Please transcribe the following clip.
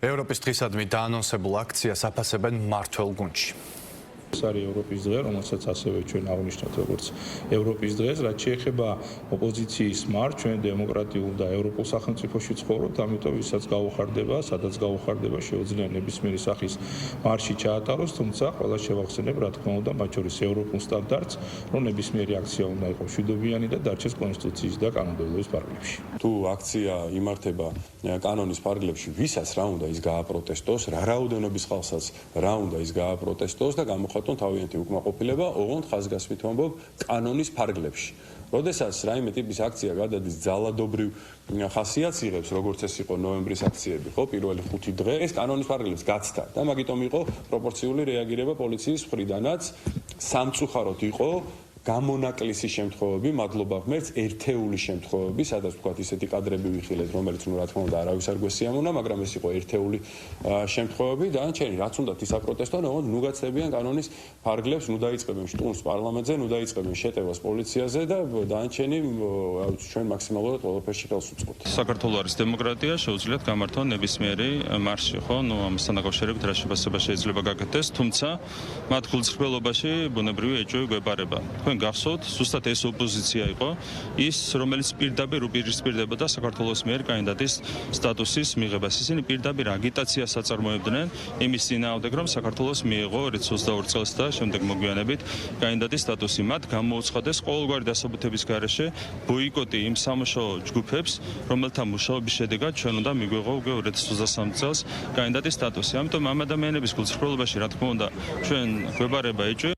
ევროპის დღისადმი დაანონსებულ აქციას აფასებენ მმართველ გუნდში. ეს არის ევროპის დღე, რომელსაც ასევე ჩვენ აღნიშნავთ როგორც ევროპის დღეს, რაც შეეხება ოპოზიციის მარშს, ჩვენ დემოკრატიულ და ევროპულ სახელმწიფოში ცხოვრობთ, ამიტომ ვისაც გაუხარდება, სადაც გაუხარდება, შეუძლია ნებისმიერი სახის მარში ჩაატაროს, თუმცა ყველა შევახსენებ, რა თქმა უნდა, მათ შორის ევროპულ სტანდარტს, რომ ნებისმიერი აქცია უნდა იყოს მშვიდობიანი და დარჩეს კონსტიტუციის და კანონმდებლობის ფარგლებში. თუ აქცია იმართება კანონის ფარგლებში, ვისაც რა უნდა ის გააპროტესტოს, რა რაოდენობის ხალხსაც რა უნდა ის გააპროტესტოს და გამოხატონ თავიანთი უკმაყოფილება, ოღონდ ხაზგასმით ვამბობ კანონის ფარგლებში. როდესაც რაიმე ტიპის აქცია გადადის ძალადობრივ ხასიათს იღებს, როგორც ეს იყო ნოემბრის აქციები, ხო, პირველი 5 დღე, ეს კანონის ფარგლებს გაცდა და მაგიტომ იყო პროპორციული რეაგირება პოლიციის მხრიდანაც, სამწუხაროდ იყო გამონაკლისი შემთხვევები, მადლობა ღმერთს, ერთეული შემთხვევები, სადაც ვთქვათ ისეთი კადრები ვიხილეთ, რომელიც რა თქმა უნდა არავის არ გვესიამონა, მაგრამ ეს იყო ერთეული შემთხვევები და დანარჩენი რაც უნდათ ის აპროტესტონ, ოღონდ ნუ გაცდებიან კანონის ფარგლებს, ნუ დაიწყებენ შტურმს პარლამენტზე, ნუ დაიწყებენ შეტევას პოლიციაზე და დანარჩენი ჩვენ მაქსიმალურად ყველაფერში ხელს უწყობთ. საქართველოს არის დემოკრატია, შეუძლიათ გამართონ ნებისმიერი მარში, ხო? ნუ ამასთან დაკავშირებით რა შეფასება შეიძლება გაკეთდეს, თუმცა მათ გულწრფელობაში ბუნებრივი ეჭვი გვებარება. გახსოვთ, ზუსტად ეს ოპოზიცია იყო ის, რომელიც პირდაპირ უპირისპირდებოდა საქართველოს მიერ კანდიდატის სტატუსის მიღებას. ისინი პირდაპირ აგიტაციას აწარმოებდნენ იმის წინააღმდეგ, რომ საქართველოს მიეღო 2022 წელს და შემდეგ მოგვიანებით კანდიდატის სტატუსი. მათ გამოუცხადეს ყოველგვარი დასაბუთების გარეშე ბოიკოტი იმ სამუშაო ჯგუფებს, რომელთა მუშაობის შედეგად ჩვენ უნდა მიგვეღო 2023 წელს კანდიდატის სტატუსი. ამიტომ ამ ადამიანების გულწრფელობაში, რა თქმა უნდა, ჩვენ გვებარება ეჭვი.